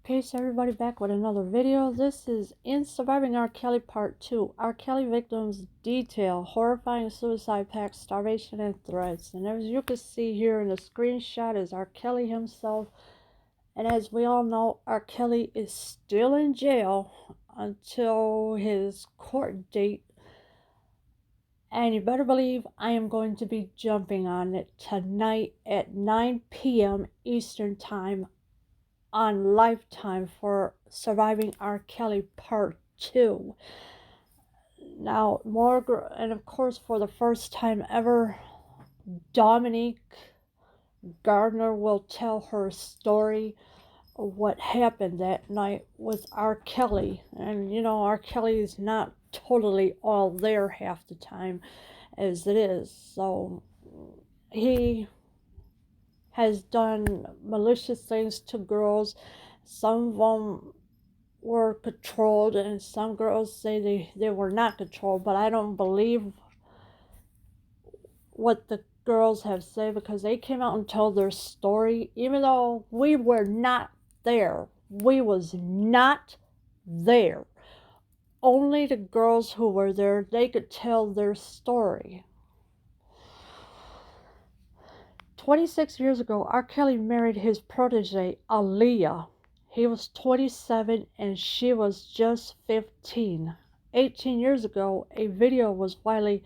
Okay, so everybody, back with another video. This is In Surviving R. Kelly Part 2. R. Kelly victims detail horrifying suicide pacts, starvation, and threats. And as you can see here in the screenshot is R. Kelly himself. And as we all know, R. Kelly is still in jail until his court date. And you better believe I am going to be jumping on it tonight at 9 p.m. Eastern Time on Lifetime for Surviving R. Kelly Part 2. Now, and of course, for the first time ever, Dominique Gardner will tell her story of what happened that night with R. Kelly. And you know, R. Kelly is not totally all there half the time as it is. So he has done malicious things to girls. Some of them were controlled, and some girls say they were not controlled, but I don't believe what the girls have said, because they came out and told their story, even though we were not there. We was not there. Only the girls who were there, they could tell their story. 26 years ago, R. Kelly married his protege, Aaliyah. He was 27 and she was just 15. 18 years ago, a video was widely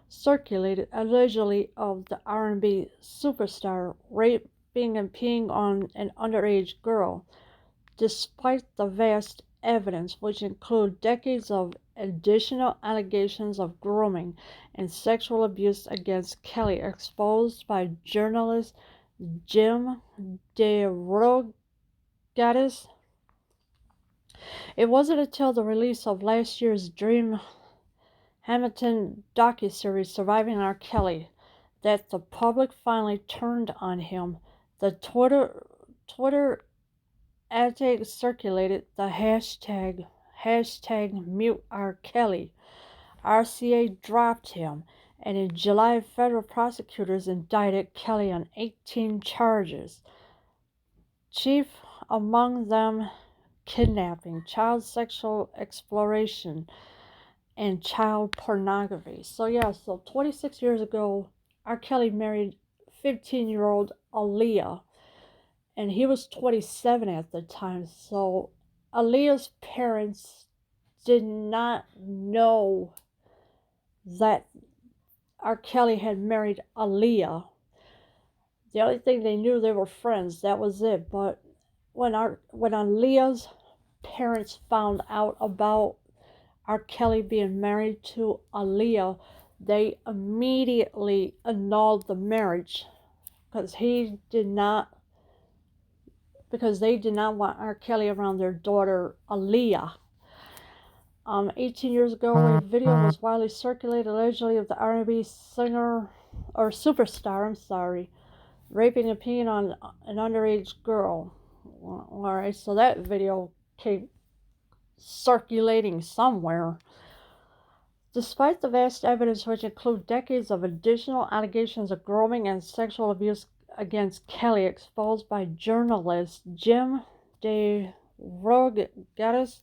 circulated, allegedly, of the R&B superstar raping and peeing on an underage girl. Despite the vast evidence, which include decades of additional allegations of grooming and sexual abuse against Kelly, exposed by journalist Jim DeRogatis, it wasn't until the release of last year's Dream Hamilton docuseries Surviving R. Kelly that the public finally turned on him. The Twitter ad circulated the hashtag mute R. Kelly. RCA dropped him, and in July, federal prosecutors indicted Kelly on 18 charges, chief among them kidnapping, child sexual exploration, and child pornography. So yeah, so 26 years ago, R. Kelly married 15-year-old Aaliyah, and he was 27 at the time. So Aaliyah's parents did not know that R. Kelly had married Aaliyah. The only thing they knew, they were friends. That was it. But when Aaliyah's parents found out about R. Kelly being married to Aaliyah, they immediately annulled the marriage because they did not want R. Kelly around their daughter Aaliyah. 18 years ago, a video was widely circulated, allegedly, of the R&B singer or superstar, raping and peeing on an underage girl. All right, so that video came circulating somewhere. Despite the vast evidence, which include decades of additional allegations of grooming and sexual abuse against Kelly, exposed by journalist Jim DeRogatis,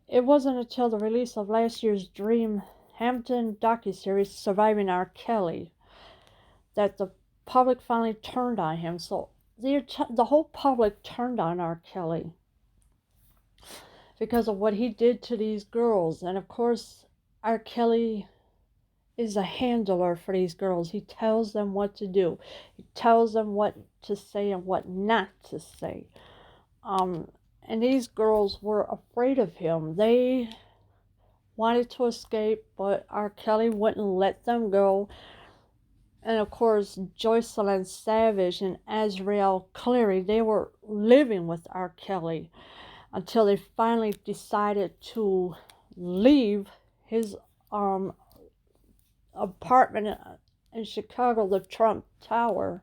it wasn't until the release of last year's Dream Hampton docuseries Surviving R. Kelly that the public finally turned on him. So the whole public turned on R. Kelly because of what he did to these girls. And of course, R. Kelly is a handler for these girls. He tells them what to do. He tells them what to say and what not to say. And these girls were afraid of him. They wanted to escape, but R. Kelly wouldn't let them go. And of course, Joycelyn Savage and Azriel Cleary, they were living with R. Kelly until they finally decided to leave his apartment in Chicago, the Trump Tower.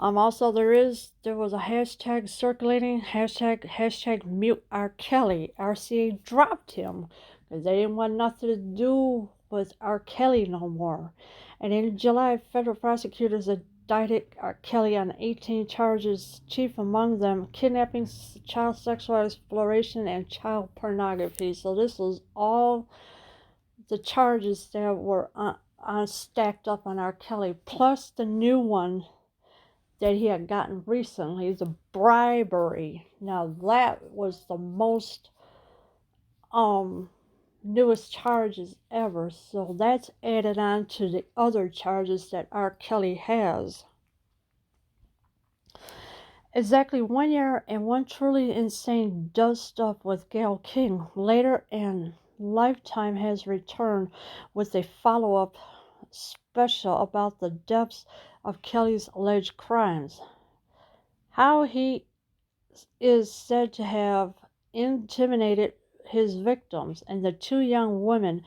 Also, there was a hashtag circulating, hashtag mute R. Kelly. RCA dropped him because they didn't want nothing to do with R. Kelly no more. And in July, federal prosecutors indicted R. Kelly on 18 charges, chief among them kidnapping, child sexual exploration, and child pornography. So this was all the charges that were stacked up on R. Kelly, plus the new one that he had gotten recently, the bribery. Now that was the most newest charges ever, so that's added on to the other charges that R. Kelly has. Exactly 1 year and one truly insane does stuff with Gayle King. Later in Lifetime has returned with a follow-up special about the depths of Kelly's alleged crimes. How he is said to have intimidated his victims and the two young women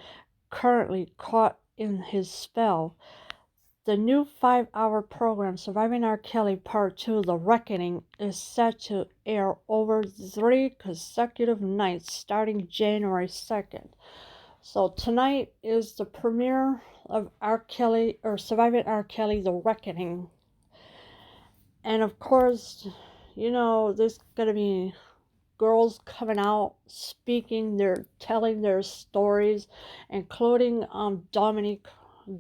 currently caught in his spell. The new 5-hour program, Surviving R. Kelly Part 2, The Reckoning, is set to air over 3 consecutive nights starting January 2nd. So tonight is the premiere of R. Kelly, or Surviving R. Kelly, The Reckoning. And of course, you know, there's going to be girls coming out speaking, they're telling their stories, including Dominique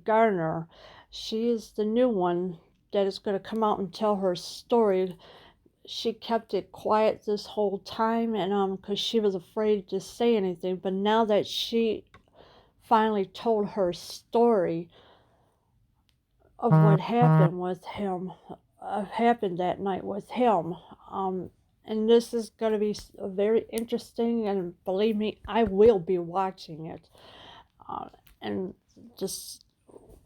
Garner. She is the new one that is going to come out and tell her story. She kept it quiet this whole time, and because she was afraid to say anything. But now that she finally told her story of what happened with him, happened that night with him, and this is going to be very interesting, and believe me, I will be watching it, and just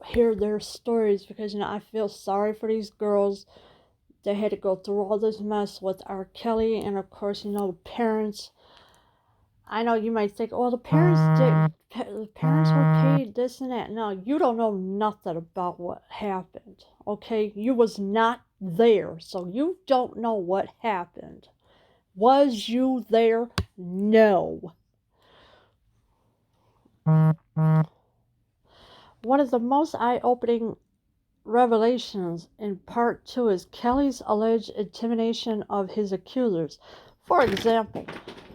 hear their stories, because, you know, I feel sorry for these girls. They had to go through all this mess with R. Kelly, and of course, you know, the parents. I know you might think, oh, the parents were paid this and that. No, you don't know nothing about what happened, okay? You was not there, so you don't know what happened. Was you there? No. One of the most eye-opening revelations in Part 2 is Kelly's alleged intimidation of his accusers. For example,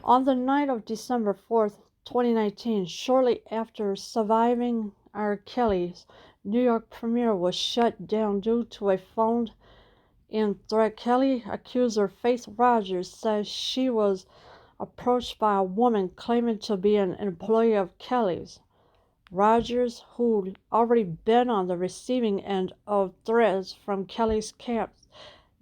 on the night of December 4th, 2019, shortly after Surviving R. Kelly's New York premiere was shut down due to a phoned-in threat, Kelly accuser Faith Rogers says she was approached by a woman claiming to be an employee of Kelly's. Rogers, who'd already been on the receiving end of threats from Kelly's camp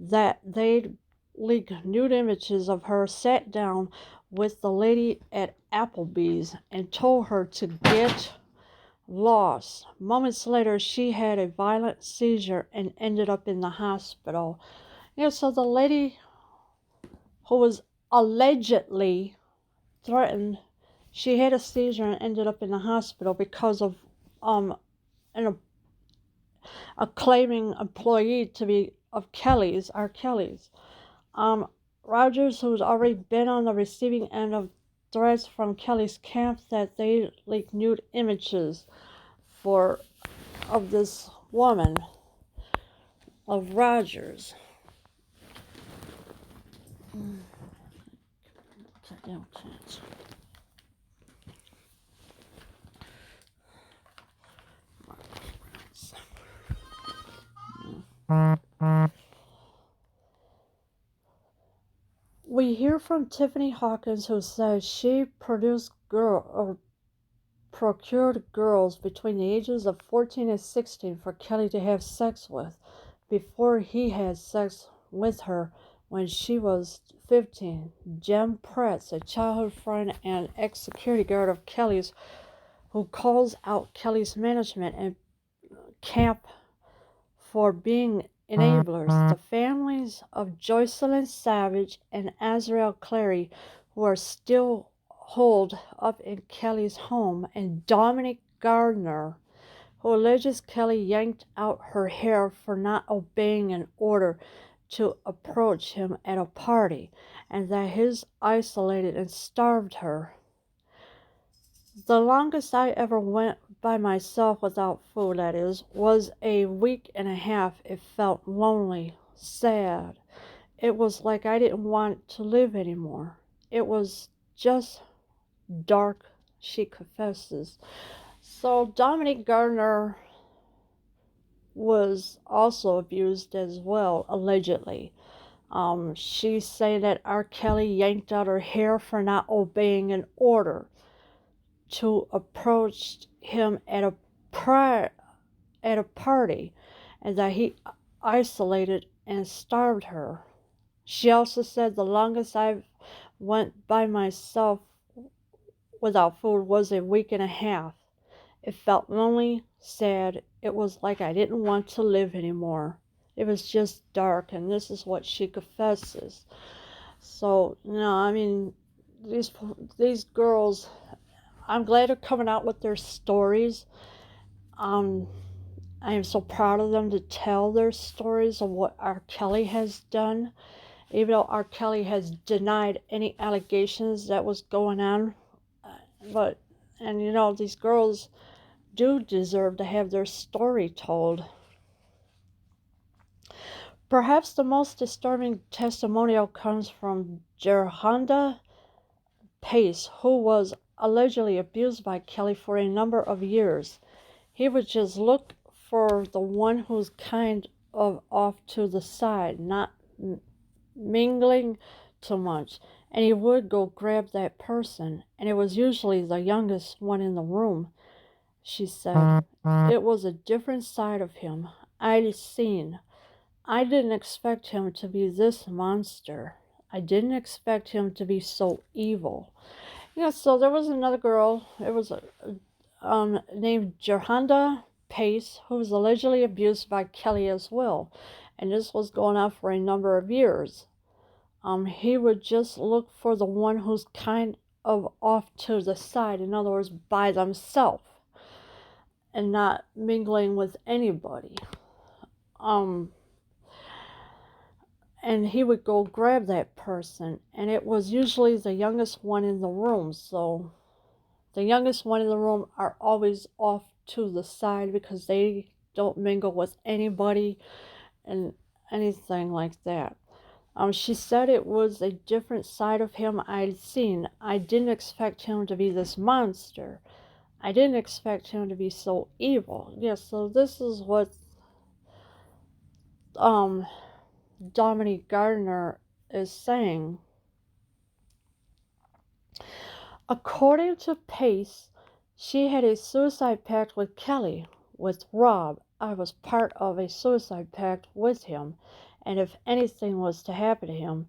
that they'd leak nude images of her, sat down with the lady at Applebee's and told her to get lost. Moments later, she had a violent seizure and ended up in the hospital. Yeah, so the lady who was allegedly threatened, she had a seizure and ended up in the hospital because of a claiming employee to be of Kelly's, R. Kelly's. Rogers, who's already been on the receiving end of threats from Kelly's camp that they leaked nude images of this woman, of Rogers. We hear from Tiffany Hawkins, who says she procured girls between the ages of 14 and 16 for Kelly to have sex with before he had sex with her when she was 15. Jem Pretz, a childhood friend and ex-security guard of Kelly's, who calls out Kelly's management and camp for being enablers. The families of Joycelyn Savage and Azrael Clary, who are still holed up in Kelly's home, and Dominique Gardner, who alleges Kelly yanked out her hair for not obeying an order to approach him at a party, and that he isolated and starved her. The longest I ever went by myself without food, that is, was a week and a half. It felt lonely, sad. It was like I didn't want to live anymore. It was just dark, she confesses. So Dominique Gardner was also abused as well, allegedly. She's saying that R. Kelly yanked out her hair for not obeying an order to approach him at a party, and that he isolated and starved her. She also said the longest I went by myself without food was a week and a half. It felt lonely, sad. It was like I didn't want to live anymore. It was just dark, and this is what she confesses. So, I mean, these girls, I'm glad they're coming out with their stories. I am so proud of them to tell their stories of what R. Kelly has done, even though R. Kelly has denied any allegations that was going on. But, and these girls do deserve to have their story told. Perhaps the most disturbing testimonial comes from Gerhonda Pace, who was allegedly abused by Kelly for a number of years. He would just look for the one who's kind of off to the side, not mingling too much, and he would go grab that person, and it was usually the youngest one in the room. She said, it was a different side of him I'd seen. I didn't expect him to be this monster. I didn't expect him to be so evil. So there was another girl. It was named Gerhonda Pace, who was allegedly abused by Kelly as well. And this was going on for a number of years. He would just look for the one who's kind of off to the side, in other words, by themselves, and not mingling with anybody. And he would go grab that person, and it was usually the youngest one in the room. So the youngest one in the room are always off to the side because they don't mingle with anybody and anything like that. She said it was a different side of him I'd seen. I didn't expect him to be this monster. I didn't expect him to be so evil. So this is what Dominique Gardner is saying. According to Pace, she had a suicide pact with Kelly. With Rob, I was part of a suicide pact with him, and if anything was to happen to him,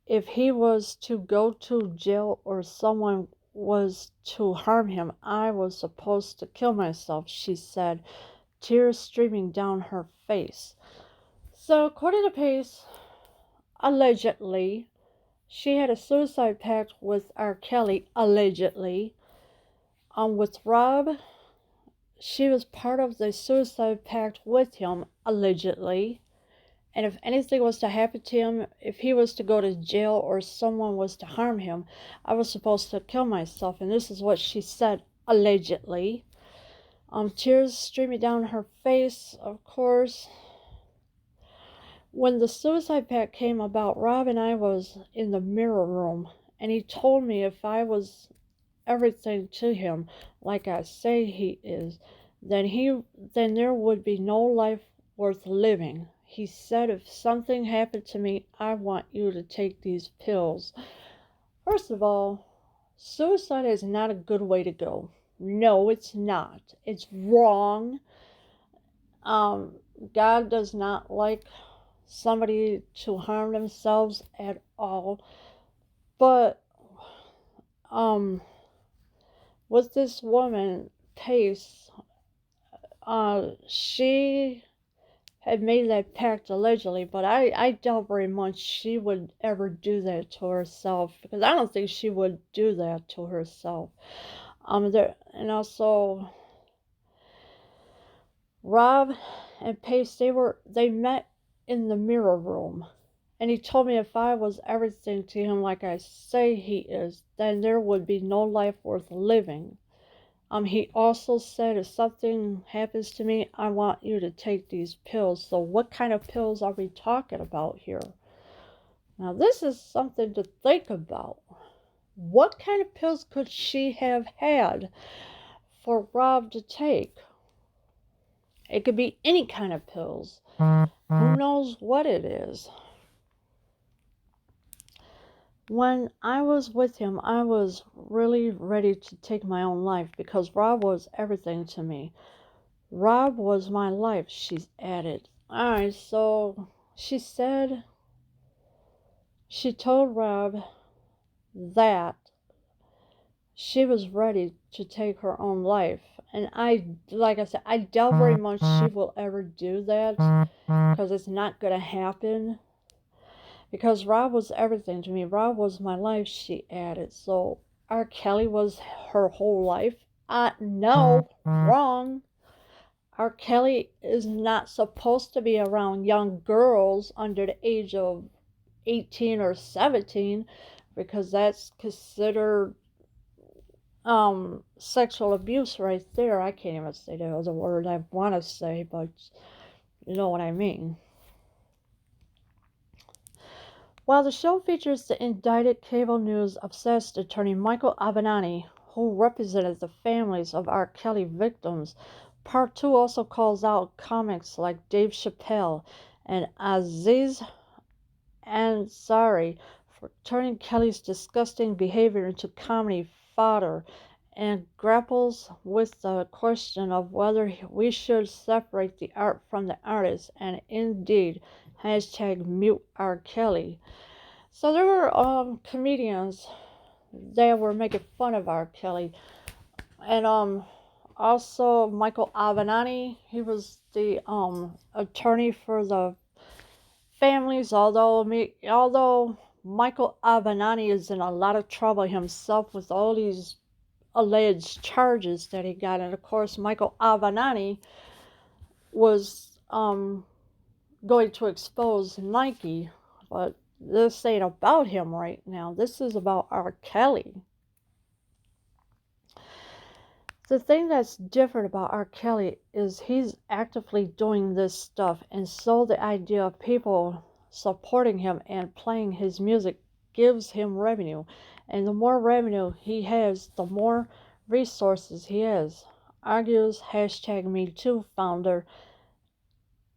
if he was to go to jail or someone was to harm him, I was supposed to kill myself, she said, tears streaming down her face. So, according to Pace, allegedly, she had a suicide pact with R. Kelly, allegedly. With Rob, she was part of the suicide pact with him, allegedly. And if anything was to happen to him, if he was to go to jail or someone was to harm him, I was supposed to kill myself. And this is what she said, allegedly. Tears streaming down her face, of course. When the suicide pact came about, Rob and I was in the mirror room, and he told me if I was everything to him, like I say he is, then there would be no life worth living. He said, if something happened to me, I want you to take these pills. First of all, suicide is not a good way to go. No, it's not. It's wrong. God does not like somebody to harm themselves at all. But with this woman, Pace, she had made that pact allegedly, but I doubt very much she would ever do that to herself, because I don't think she would do that to herself. And also Rob and Pace, they met in the mirror room, And he told me if I was everything to him like I say he is, then there would be no life worth living. He also said if something happens to me, I want you to take these pills. So what kind of pills are we talking about here? Now this is something to think about. What kind of pills could she have had for Rob to take? It could be any kind of pills. Who knows what it is? When I was with him, I was really ready to take my own life because Rob was everything to me. Rob was my life, she added. Alright, so she said she told Rob that she was ready to take her own life. And like I said, I doubt very much she will ever do that because it's not going to happen. Because Rob was everything to me. Rob was my life, she added. So R. Kelly was her whole life. No, wrong. R. Kelly is not supposed to be around young girls under the age of 18 or 17 because that's considered sexual abuse right there. I can't even say the other word I want to say, but you know what I mean. While the show features the indicted cable news obsessed attorney Michael Avenatti, who represented the families of R. Kelly victims, Part 2 also calls out comics like Dave Chappelle and Aziz Ansari for turning Kelly's disgusting behavior into comedy fodder and grapples with the question of whether we should separate the art from the artist and indeed #mute R. Kelly. So there were comedians that were making fun of R. Kelly, and also Michael Avenatti. He was the attorney for the families. Although Michael Avenatti is in a lot of trouble himself with all these alleged charges that he got, and of course Michael Avenatti was going to expose Nike, but this ain't about him right now. This is about R. Kelly. The thing that's different about R. Kelly is he's actively doing this stuff, and so the idea of people supporting him and playing his music gives him revenue. And the more revenue he has, the more resources he has, argues #MeToo founder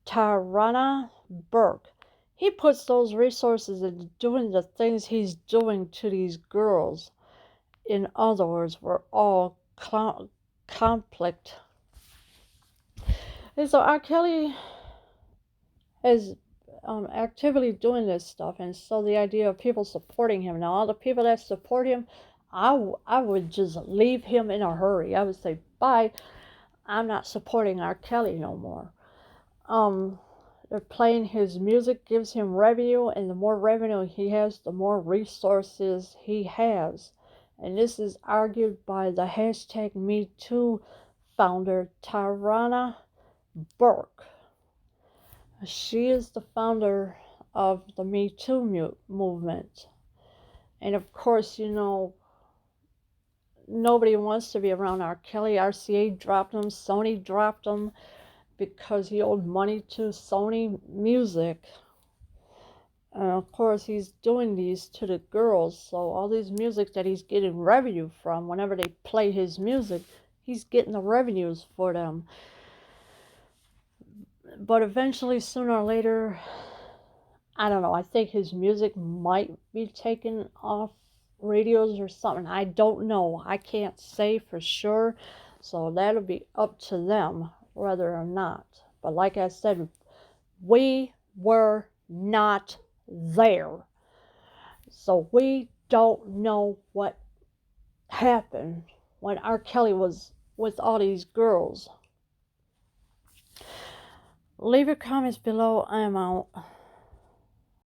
Tarana Burke. He puts those resources into doing the things he's doing to these girls. In other words, we're all conflict. And so R. Kelly is actively doing this stuff, and so the idea of people supporting him. Now, all the people that support him, I would just leave him in a hurry. I would say, bye, I'm not supporting R. Kelly no more. They're playing his music, gives him revenue, and the more revenue he has, the more resources he has. And this is argued by the #MeToo founder Tarana Burke. She is the founder of the Me Too movement. And of course, you know, nobody wants to be around R. Kelly. RCA dropped him, Sony dropped him because he owed money to Sony Music. And of course, he's doing these to the girls, so all these music that he's getting revenue from, whenever they play his music, he's getting the revenues for them. But eventually, sooner or later, I don't know, I think his music might be taken off radios or something. I don't know. I can't say for sure, so that'll be up to them whether or not. But like I said, we were not there. So we don't know what happened when R. Kelly was with all these girls. Leave your comments below. I'm out.